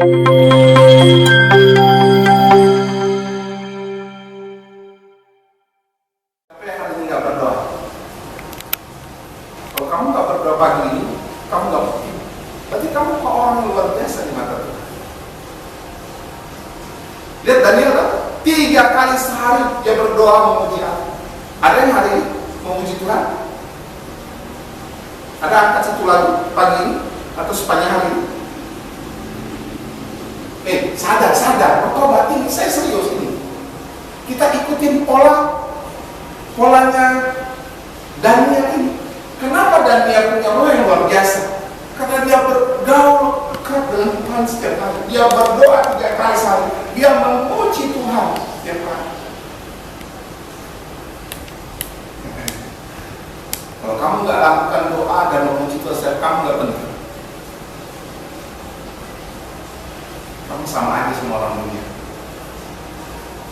Siapa yang hari ini nggak berdoa? Kalau kamu nggak berdoa pagi ini, kamu nggak mungkin. Berarti kamu kok orang yang luar biasa di mata Tuhan. Lihat Daniel kan? 3 kali sehari dia berdoa memuji Allah. Ada yang hari ini memuji Tuhan? Ada angkat satu lagu pagi ini atau sepanjang hari ini? Sadar, bertobat ini, saya serius ini. Kita ikutin polanya Daniel ini. Kenapa Daniel punya roh yang luar biasa? Karena dia bergaul dekat dengan Tuhan setiap hari. Dia berdoa 3 kali sehari. Dia memuji Tuhan setiap hari. Kalau kamu nggak lakukan doa dan memuji Tuhan setiap, kamu nggak penting. Kamu sama aja semua orang dunia.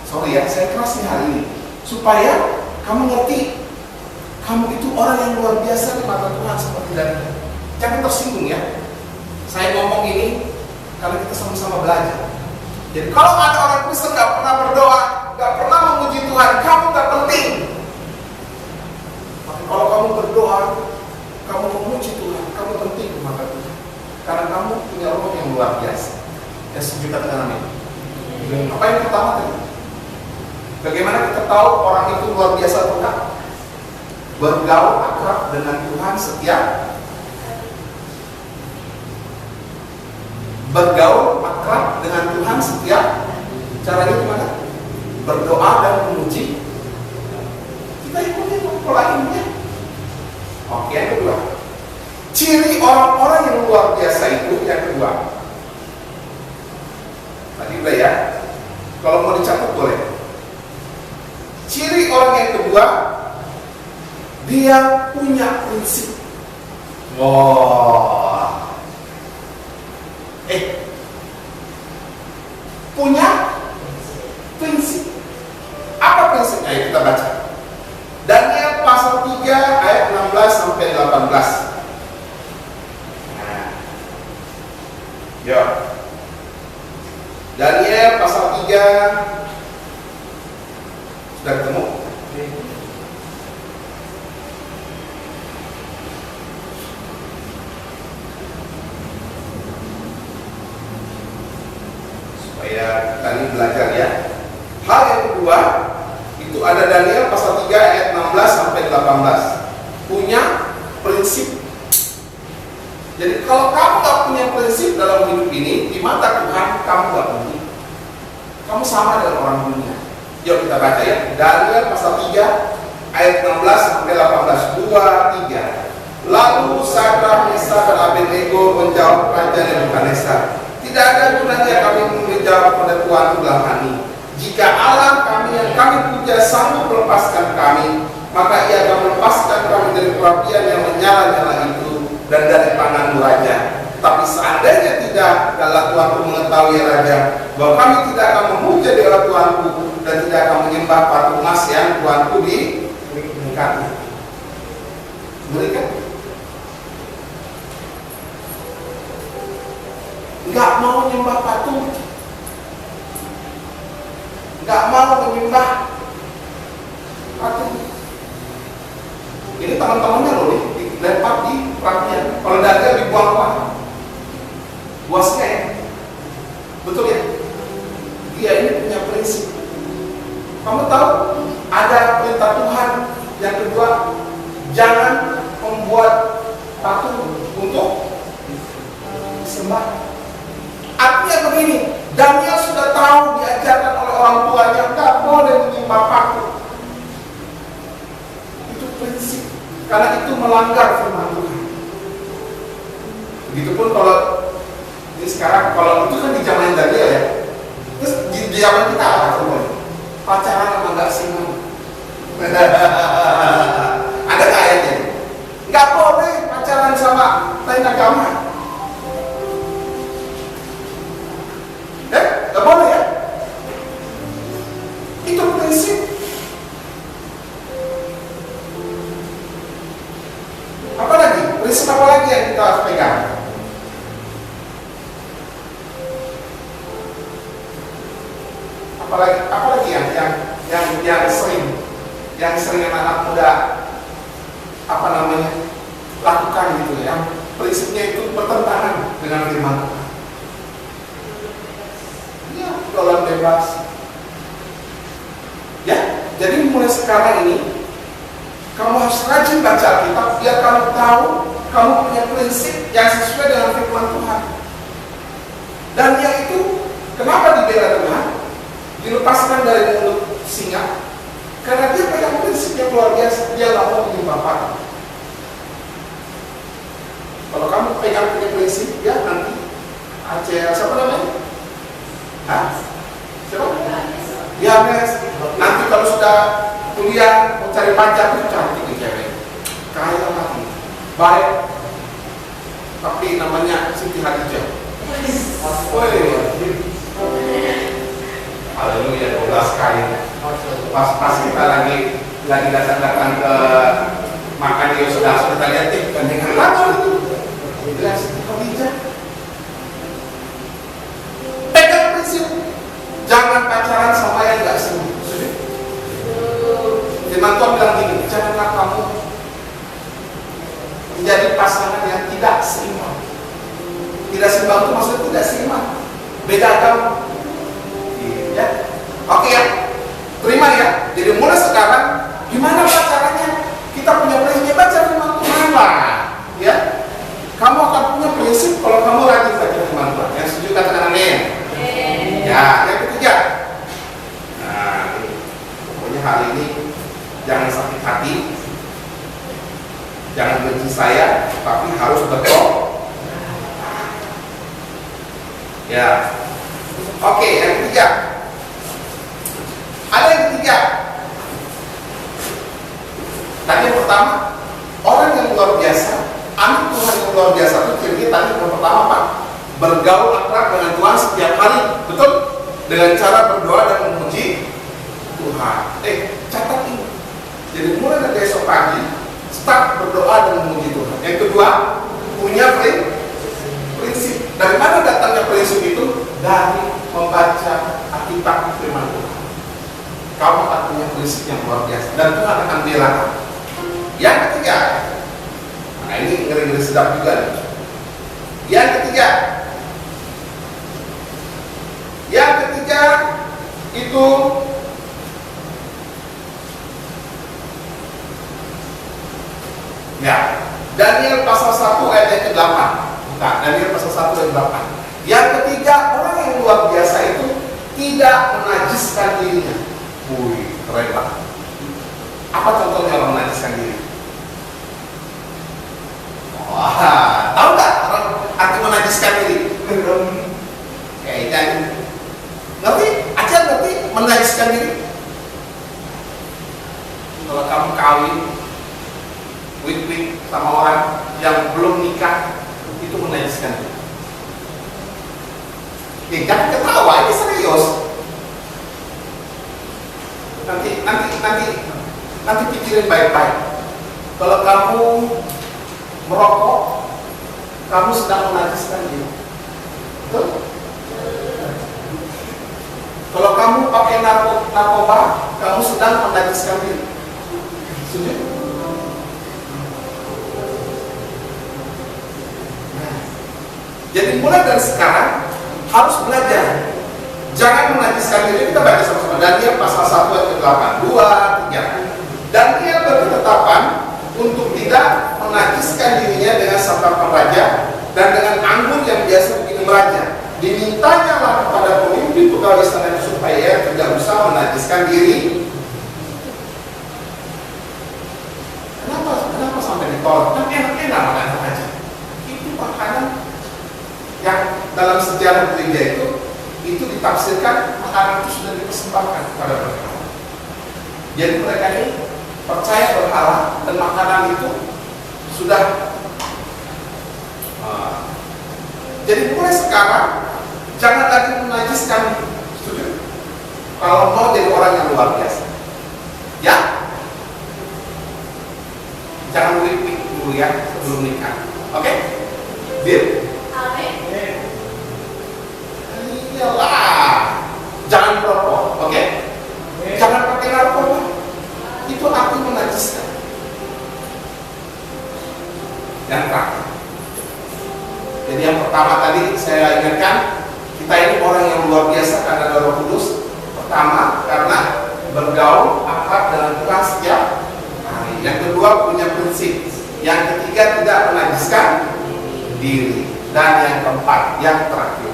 Sorry ya, saya keras nih hari ini supaya kamu ngerti, kamu itu orang yang luar biasa di mata Tuhan seperti Daniel. Jangan tersinggung ya. Saya ngomong ini karena kita sama-sama belajar. Jadi kalau ada orang Kristen nggak pernah berdoa, nggak pernah memuji Tuhan, kamu nggak penting. Tapi kalau kamu berdoa, kamu memuji Tuhan, kamu penting di mata Tuhan. Karena kamu punya roh yang luar biasa. Yang setuju dengan amin. Apa yang pertama tadi? Bagaimana kita tahu orang itu luar biasa Tuhan? Bergaul akrab dengan Tuhan setiap. Bergaul akrab dengan Tuhan setiap. Caranya gimana? Berdoa dan memuji. Kita ikutin pola ini. Oke, yang kedua, ciri orang-orang yang luar biasa itu yang kedua. Tadi udah ya. Kalau mau dicatat boleh. Ciri orang yang kedua, dia punya prinsip. Punya prinsip. Apa prinsipnya? Ayo kita baca. Daniel pasal 3 ayat 16 sampai 18. Ya. Daniel pasal 3. Sudah ketemu? Supaya kalian belajar ya. Hal yang kedua, itu ada Daniel pasal 3 ayat 16 sampai 18. Punya prinsip. Jadi kalau kamu gak punya prinsip dalam hidup ini, di mata Tuhan kamu gak penting. Kamu sama dengan orang dunia. Yuk kita baca ya. Daniel pasal 3 ayat 16 sampai 18. 2, 3. Lalu Sadrak, Mesak, dan Abednego menjawab Raja Nebukadnezar, tidak ada gunanya kami menjawab pada Tuhan dalam hal ini. Jika Allah kami yang kami puja sanggup melepaskan kami, maka Ia akan melepaskan kami dari perapian yang menyala-nyala itu dan dari pangan Raja. Tapi seandainya tidak, adalah Tuanku mengetahui Raja, bahwa kami tidak akan memuja di Allah Tuanku dan tidak akan menyembah patung emas yang Tuanku diberikan. Berikan? Nggak mau menyembah patung, nggak mau menyembah patung. Ini teman-temannya loh nih, dilempar di perapian. Kalau Daniel dibuang apa? Buasnya ya. Betul ya? Dia ini punya prinsip. Kamu tahu ada perintah Tuhan yang kedua, jangan membuat patung untuk sembah. Artinya begini, Daniel sudah tahu diajarkan oleh orang tuanya nggak boleh menyembah patung. Itu prinsip, karena itu melanggar firman Tuhan. Begitupun kalau ini sekarang, kalau itu kan di zaman Daniel ya. Terus di zaman kita apa semua? Pacaran sama nggak single? Ada ayatnya? Nggak boleh pacaran sama lain agama. Nggak boleh ya? Itu prinsip. Apa lagi? Prinsip apa lagi yang kita harus pegang? apalagi yang sering anak muda lakukan gitu ya, prinsipnya itu bertentangan dengan firman Tuhan. Ya, dolan bebas. Ya, jadi mulai sekarang ini kamu harus rajin baca Alkitab biar kamu tahu kamu punya prinsip yang sesuai dengan firman Tuhan. Dan yang itu kenapa dibela Tuhan? Dilepaskan dari mulut singa karena dia pegang prinsip yang luar biasa. Dia nggak mau menyimpang. Kalau kamu pegang punya prinsip, ya nanti Aceh siapa namanya? Hah? Siapa? Ya, nanti kalau sudah kuliah mau cari pacar itu cantik nih cewek, kaya mati, baik, tapi namanya Siti Hadijah. Haleluya, 12 kali. Pas kita lagi datang ke makan di saudara kita lihat gandengan lama itu. Jelas Hadijah. Pegang prinsip, jangan pacaran sama yang nggak sembuh. Firman Tuhan bilang gini, janganlah kamu menjadi pasangan yang tidak seimbang. Tidak seimbang itu maksudnya tidak seimbang, beda agama. Ya, oke ya, terima ya. Jadi mulai sekarang, gimana pacarannya? Kita punya prinsip, baca firman Tuhan lah. Ya, kamu akan punya prinsip kalau kamu rajin baca firman Tuhan. Yang setuju katakan amin. Ya, yang ketiga, nah, pokoknya hari ini jangan sakit hati, jangan benci saya, tapi harus betul. Ya, oke. Yang ketiga, ada yang ketiga. Tadi yang pertama, orang yang luar biasa, anak Tuhan yang luar biasa itu ciri tadi yang pertama Pak, bergaul akrab dengan Tuhan setiap hari, betul? Dengan cara berdoa dan memuji Tuhan. Catat ini. Jadi mulai dari esok pagi start berdoa dan memuji Tuhan. Yang kedua, punya prinsip. Dari mana datangnya prinsip itu? Dari membaca Alkitab firman Tuhan. Kamu akan punya prinsip yang luar biasa dan Tuhan akan bela. Yang ketiga, nah ini ngeri-ngeri sedap juga nih. Yang ketiga itu ya, Daniel pasal 1 ayat yang ke-8. Bukan, Daniel pasal 1 ayat 8. Yang ketiga, orang yang luar biasa itu tidak menajiskan dirinya. Wih, keren banget. Apa contohnya orang menajiskan diri? Wah, tahu nggak orang arti menajiskan diri? Kayaknya ngerti? Aja ngerti menajiskan diri? Kalau kamu kawin wik-wik sama orang yang belum nikah, itu menajiskan diri. Jangan ketawa, ini serius. Nanti pikirin baik-baik. Kalau kamu merokok, kamu sedang menajiskan diri. Betul? Kalau kamu pakai narkoba, kamu sedang menajiskan diri. Setuju? Jadi mulai dari sekarang harus belajar. Jangan menajiskan diri. Kita baca sama-sama Daniel pasal 1 ayat 8. 2, 3. Daniel berketetapan untuk tidak menajiskan dirinya dengan santapan raja dan dengan anggur yang biasa diminum raja. Dimintanya lah kepada pemimpin pegawai istana supaya ia tidak usah menajiskan diri. Kenapa sampai ditolak? Kan enak-enak makan aja. Itu makanan yang dalam sejarah gereja itu ditafsirkan makanan itu sudah dipersembahkan kepada mereka. Jadi mereka ini percaya berhala dan makanan itu sudah. Jadi mulai sekarang jangan lagi menajiskan. Setuju? Kalau mau jadi orang yang luar biasa, ya jangan wik-wik dulu ya sebelum nikah. Oke? Deal? Amin. Iyalah, jangan merokok. keempat, yang terakhir.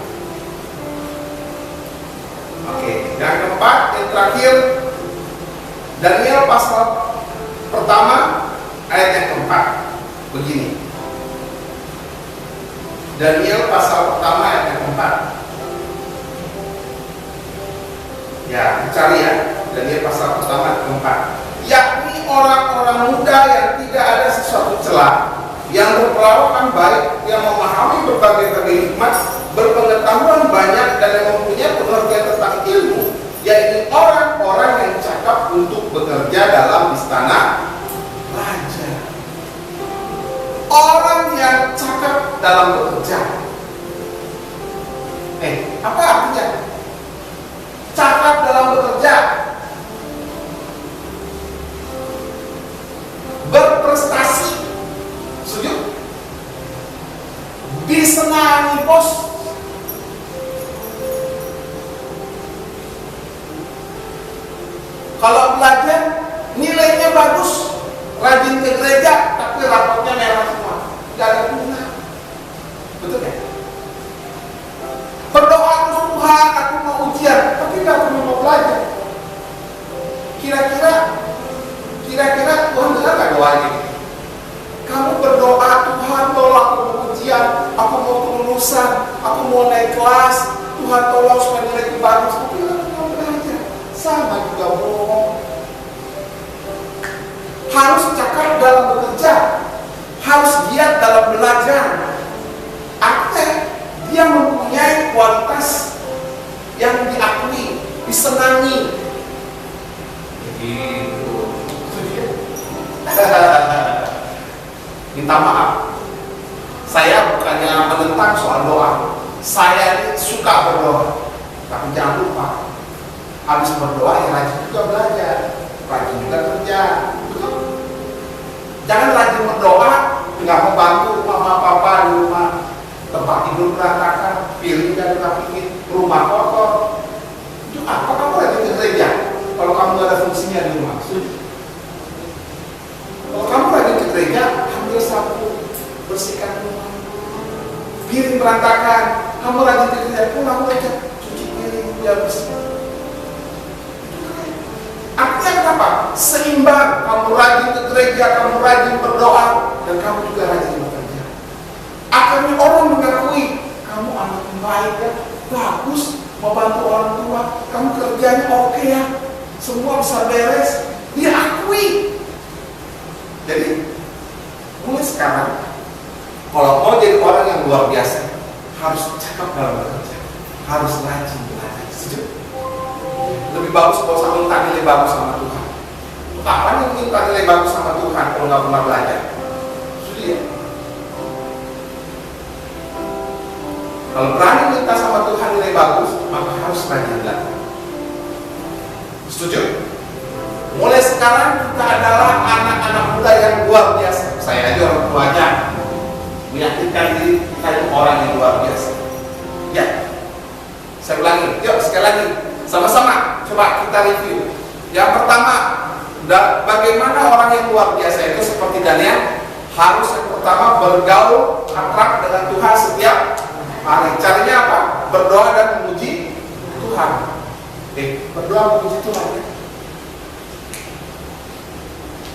Oke, yang keempat, yang terakhir, Daniel pasal pertama ayat yang keempat. Begini, Daniel pasal pertama ayat yang keempat. Ya, dicari ya, Daniel pasal pertama ayat keempat. Yakni orang-orang muda yang tidak ada sesuatu celah, yang berperawakan baik, yang memahami berbagai hikmat, berpengetahuan banyak, dan yang mempunyai pengertian tentang ilmu, yaitu orang-orang yang cakap untuk bekerja dalam istana raja. Orang yang cakap dalam bekerja. Apa artinya? Cakap dalam bekerja, berprestasi, setuju? Disenangi bos. Kalau belajar nilainya bagus, rajin ke gereja, tapi rapotnya merah semua, gak ada guna. Betul ya? Berdoa untuk Tuhan, aku mau ujian, tapi gak pernah mau belajar. Kira-kira Tuhan dengar gak doanya? Kamu berdoa, Tuhan tolong aku mau ujian, aku mau kelulusan, aku mau naik kelas, Tuhan tolong supaya nilaiku bagus, tapi gak pernah belajar. Sama juga bohong. Harus cakap dalam bekerja, harus giat dalam belajar. Artinya dia mempunyai kualitas yang diakui, disenangi. Begitu. Minta maaf, saya bukannya menentang soal doa. Saya ini suka berdoa, tapi jangan lupa, habis berdoa ya rajin juga belajar, rajin juga kerja. Betul? Jangan rajin berdoa, nggak membantu mama papa di rumah, tempat tidur berantakan, piring dan rapingin, rumah kotor. Itu apa kamu rajin ke gereja? Kalau kamu nggak ada fungsinya di rumah, kalau kamu rajin ke gereja, ambil sapu, bersihkan rumah, piring berantakan. Kamu rajin ke gereja, pulang aja, cuci piring biar bersih. Artinya kenapa? Seimbang. Kamu rajin ke gereja, kamu rajin berdoa, dan kamu juga rajin bekerja. Akhirnya orang mengakui kamu anak yang baik ya, bagus, mau bantu orang tua, kamu kerjanya oke ya, semua bisa beres, dia akui. Jadi mulai sekarang, kalau mau jadi orang yang luar biasa, harus cakap dalam bekerja, harus rajin belajar. Setuju? Lebih bagus kalau sama minta nilai bagus sama Tuhan. Untuk apa nih minta nilai bagus sama Tuhan kalau nggak pernah belajar? Setuju ya? Kalau berani minta sama Tuhan nilai bagus, maka harus rajin belajar. Setuju? Mulai sekarang kita adalah anak-anak muda yang luar biasa. Saya aja orang tuanya meyakinkan diri kita itu orang yang luar biasa. Ya, saya ulangi. Yuk sekali lagi, sama-sama coba kita review. Yang pertama, bagaimana orang yang luar biasa itu seperti Daniel? Harus yang pertama bergaul akrab dengan Tuhan setiap hari. Caranya apa? Berdoa dan memuji Tuhan. Berdoa memuji Tuhan ya.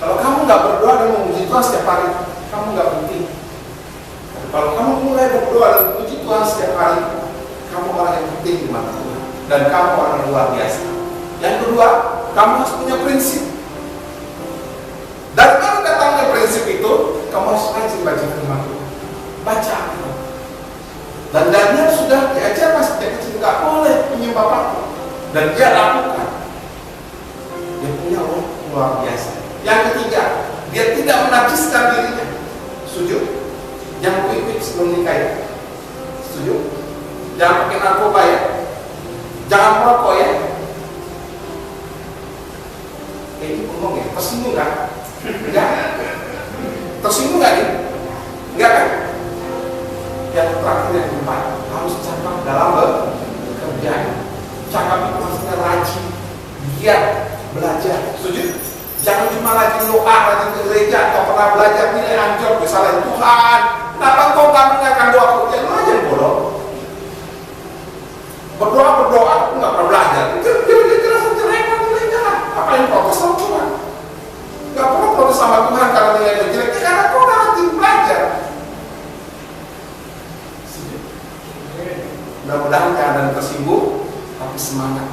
Kalau kamu nggak berdoa dan memuji Tuhan setiap hari, kamu nggak penting. Kalau kamu mulai berdoa dan memuji Tuhan setiap hari, kamu orang yang penting di mata Tuhan, dan kamu orang yang luar biasa. Yang kedua, kamu harus punya prinsip. Dari mana datangnya prinsip itu? Kamu harus rajin baca firman Tuhan, baca Alkitab. Dan Daniel sudah diajar pas dia kecil nggak boleh menyembah patung, dan dia lakukan. Dia punya roh luar biasa. Yang ketiga, dia tidak menajiskan dirinya. Setuju? Jangan quick sebelum nikah ya. Setuju? Jangan pakai narkoba ya. Jangan merokok ya. Ini ngomong ya, tersinggung kan? Enggak. Tersinggung nggak nih? Enggak kan? Yang terakhir yang keempat, harus cakap dalam bekerja. Cakap itu maksudnya rajin, giat belajar. Setuju? Jangan cuma rajin doa, rajin ke gereja, atau pernah belajar nilai anjur, misalnya Tuhan, kenapa kau gak mendengarkan doaku? Ya lu aja bodoh. Berdoa, aku nggak pernah belajar. Jelas nilainya lah. Apa yang protes sama Tuhan? Nggak pernah protes sama Tuhan karena nilainya jelek, karena kau udah rajin belajar. Mudah-mudahan keadaan tersinggung, tapi semangat.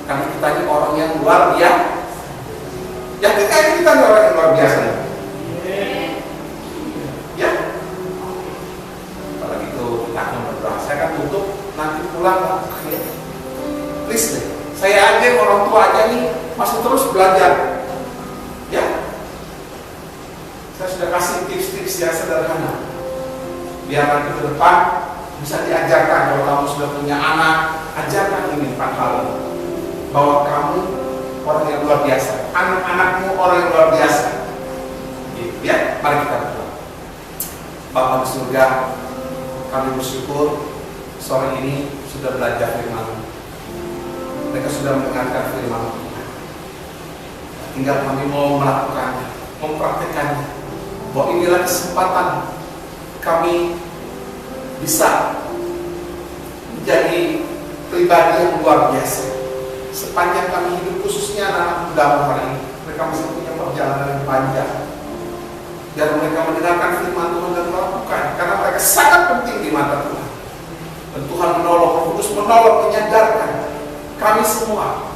Karena kita ini orang yang luar biasa. Yakin kayak kita ini orang yang luar biasa? Ya? Kalau gitu kita akan berdoa. Saya akan tutup, nanti pulang akhir. Please deh, saya aja orang tua aja nih masih terus belajar. Ya? Saya sudah kasih tips-tips yang sederhana. Biar nanti ke depan bisa diajarkan. Kalau kamu sudah punya anak, ajarkan ini 4 hal. Bahwa kamu orang yang luar biasa, anak-anakmu orang yang luar biasa. Gitu, ya, mari kita berdoa. Bapa di surga, kami bersyukur sore ini sudah belajar firman. Mereka sudah mendengarkan firman Tuhan. Tinggal kami mau melakukannya, mempraktekannya. Bahwa inilah kesempatan kami bisa menjadi pribadi yang luar biasa. Sepanjang kami hidup, khususnya anak muda hari ini, mereka masih punya perjalanan yang panjang. Dan mereka mendengarkan firman Tuhan dan melakukan, karena mereka sangat penting di mata Tuhan. Dan Tuhan menolong, Roh Kudus menolong, menyadarkan kami semua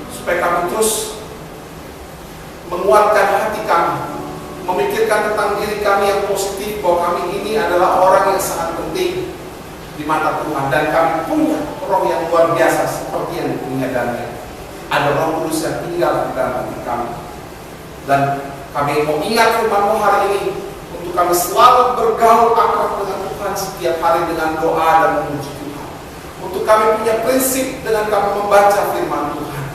supaya kami terus menguatkan hati kami, memikirkan tentang diri kami yang positif, bahwa kami ini adalah orang yang sangat penting di mata Tuhan, dan kami punya roh yang luar biasa seperti yang dipunya Daniel. Ada Roh Kudus yang tinggal di dalam hati kami, dan kami mau ingat firman-Mu hari ini untuk kami selalu bergaul akrab dengan Tuhan setiap hari dengan doa dan memuji Tuhan. Untuk kami punya prinsip dengan kami membaca firman Tuhan.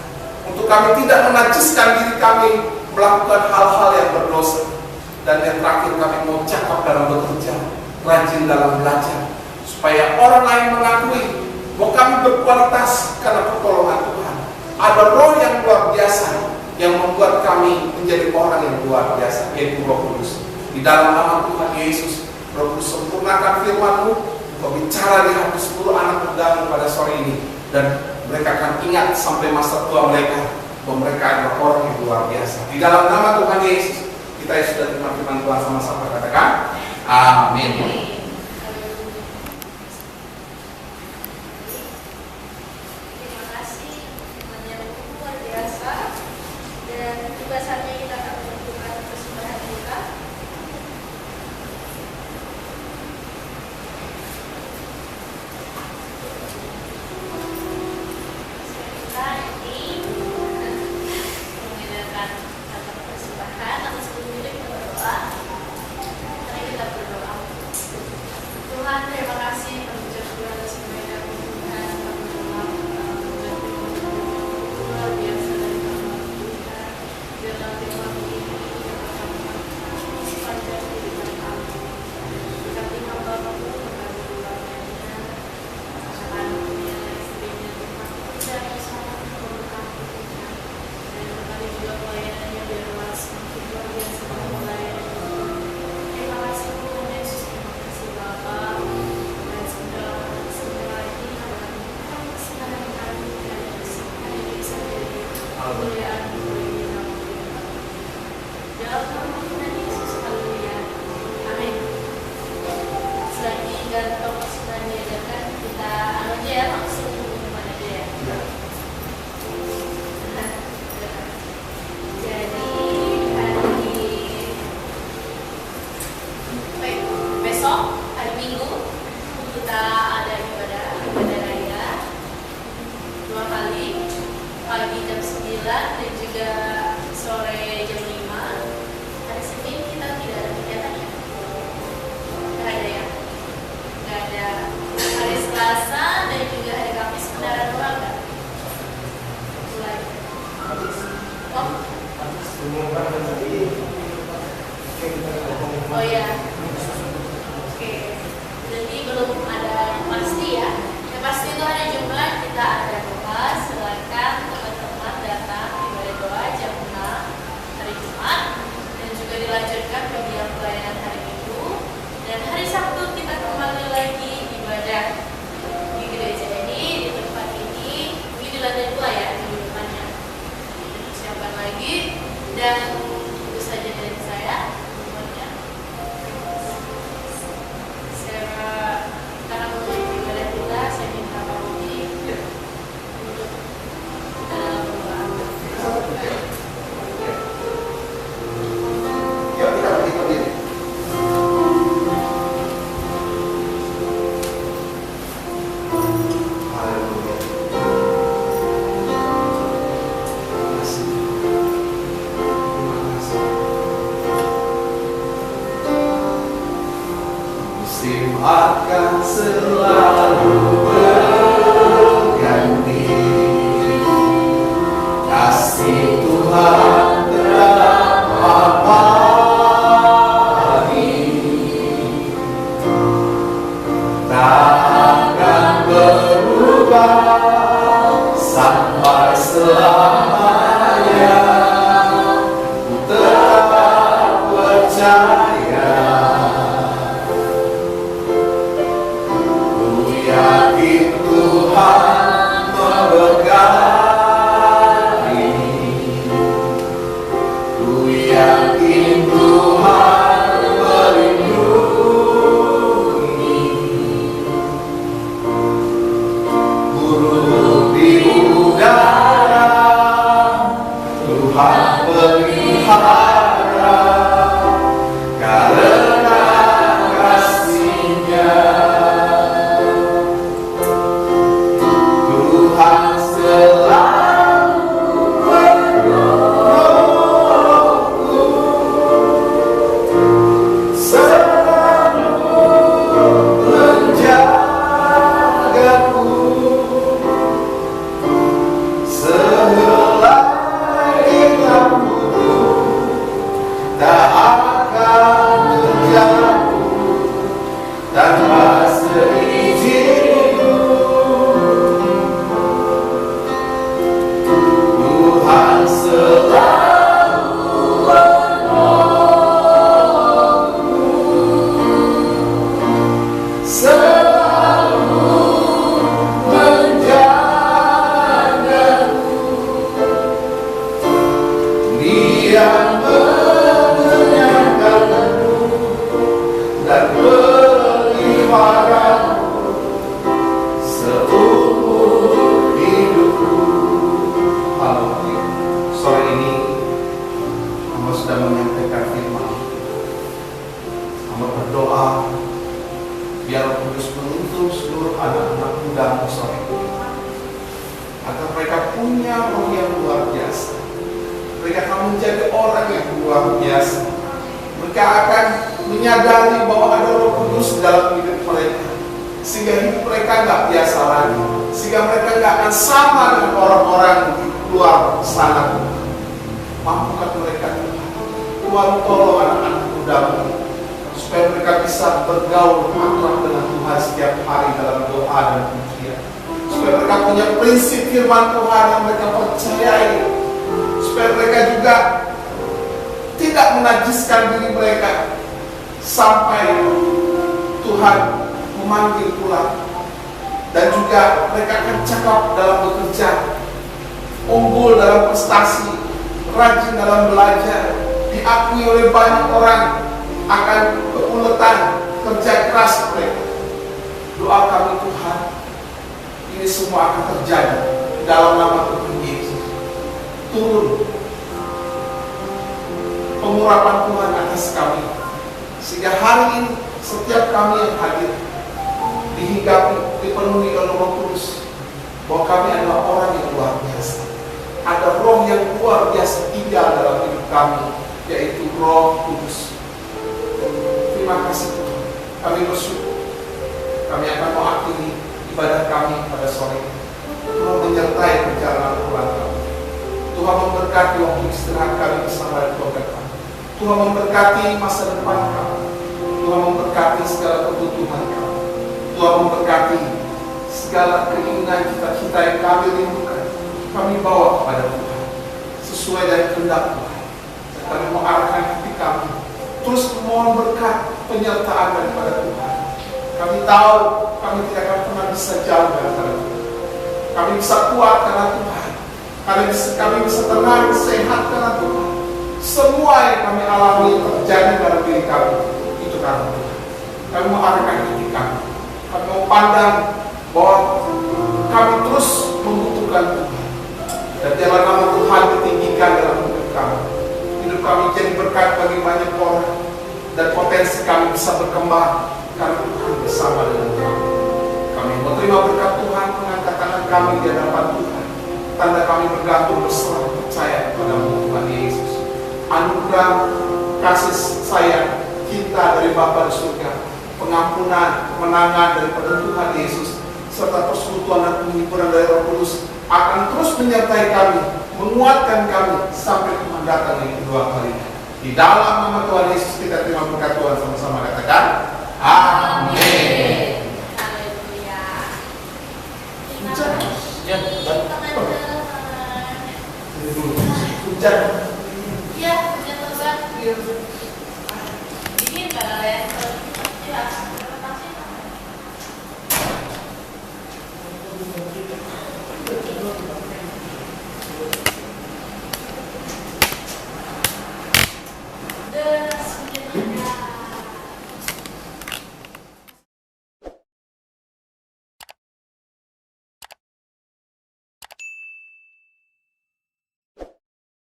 Untuk kami tidak menajiskan diri kami melakukan hal-hal yang berdosa. Dan yang terakhir, kami mau cakap dalam bekerja, rajin dalam belajar, supaya orang lain mengakui bahwa kami berkualitas karena pertolongan Tuhan. Ada roh yang luar biasa yang membuat kami menjadi orang yang luar biasa, yaitu Roh Kudus. Di dalam nama Tuhan Yesus, Roh Kudus sempurnakan firman-Mu, Kau bicara di hati seluruh anak muda pada sore ini, dan mereka akan ingat sampai masa tua mereka bahwa mereka adalah orang yang luar biasa. Di dalam nama Tuhan Yesus, kita yang sudah terima firman Tuhan sama-sama katakan, amin. Saatnya kita akan menentukan persembahan kita. Kita ini menggunakan kata persembahan, atau sebelum itu kita berdoa. Mari kita berdoa. Tuhan, terima kasih mengucap Tuhan atas kebaikan Tuhan, luar biasa dari Tuhan. Dalam firman ini sepanjang kehidupan kami, berkati hamba-Mu, berkati keluarganya, anak-anaknya, istrinya, Tuhan, dan bersama memberkati Tuhan, dan berkati juga pelayanannya biar semakin luar biasa dalam pelayanan. Terima kasih Tuhan Yesus, terima kasih Bapa, dan segala lagi adalah kesenangan kami dan hanya bisa jadi kemuliaan dalam nama Tuhan Yesus, haleluya, amin. Selagi gantong sudah diadakan, kita aja ya, langsung minuman aja ya. Jadi besok hari Minggu kita ada ibadah raya 2 kali, pagi jam 9 dan sampai selamanya. Ku tetap percaya, ku yakin Tuhan memberkati, ku yakin Tuhan melindungi. Burung di udara Tuhan pelihara, karena kasih-Nya Tuhan selalu menolongku, selalu menjagaku. Sehelai rambutku tak akan terjatuh tanpa seizin-Mu. Tuhan selalu menolongku, selalu menjagaku. Dia mengenyangkanku dan meliharaku seumur hidupku. Haleluya. Sore ini hamba sudah menyampaikan firman. Hamba berdoa biar Roh Kudus menuntun seluruh anak-anak muda sore ini, agar mereka punya roh yang luar biasa. Mereka akan menjadi orang yang luar biasa. Mereka akan menyadari bahwa ada Roh Kudus dalam hidup mereka, sehingga hidup mereka nggak biasa lagi, sehingga mereka nggak akan sama dengan orang-orang di luar sana. Mampukan mereka, Tuhan tolong anak-anak muda-Mu supaya mereka bisa bergaul akrab dengan Tuhan setiap hari dalam doa dan pujian, supaya mereka punya prinsip firman Tuhan yang mereka percayai, supaya mereka juga tidak menajiskan diri mereka sampai Tuhan memanggil pulang. Dan juga mereka akan cakap dalam bekerja, unggul dalam prestasi, rajin dalam belajar, diakui oleh banyak orang akan keuletan kerja keras mereka. Doa kami Tuhan, ini semua akan terjadi dalam nama Tuhan Yesus. Turun pengurapan Tuhan atas kami, sehingga hari ini setiap kami yang hadir dihinggapi, dipenuhi oleh Roh Kudus, bahwa kami adalah orang yang luar biasa. Ada roh yang luar biasa tinggal dalam hidup kami, yaitu Roh Kudus. Terima kasih Tuhan, kami bersyukur. Kami akan mengakhiri ibadah kami pada sore ini. Tuhan menyertai perjalanan pulang kami. Tuhan memberkati waktu istirahat kami bersama keluarga kami. Tuhan memberkati masa depan kami. Tuhan memberkati segala kebutuhan kami. Tuhan memberkati segala keinginan cita-cita yang kami rindukan. Kami bawa kepada Tuhan sesuai dari kehendak Tuhan. Dan kami mengarahkan hati kami terus memohon berkat penyertaan daripada Tuhan. Kami tahu kami tidak akan pernah bisa jauh dari Tuhan. Kami bisa kuat karena Tuhan. Kami bisa tenang, sehat karena Tuhan. Semua yang kami alami terjadi dalam diri kami itu karena Tuhan. Kami mengarahkan hati kami. Kami mau pandang bahwa kami terus membutuhkan Tuhan. Dan biarlah nama Tuhan ditinggikan dalam hidup kami. Hidup kami jadi berkat bagi banyak orang. Dan potensi kami bisa berkembang karena Tuhan bersama dengan kami. Kami menerima berkat Tuhan, mengangkat tangan kami di hadapan Tuhan. Tanda kami bergantung berserah percaya kepada-Mu Tuhan Yesus. Anugerah, kasih sayang, cinta dari Bapa di surga, pengampunan, kemenangan daripada Tuhan Yesus, serta persekutuan dan penghiburan dari Roh Kudus akan terus menyertai kami, menguatkan kami sampai Tuhan datang yang kedua kalinya. Di dalam nama Tuhan Yesus kita terima berkat Tuhan, sama-sama katakan amin. Haleluya. Ustaz,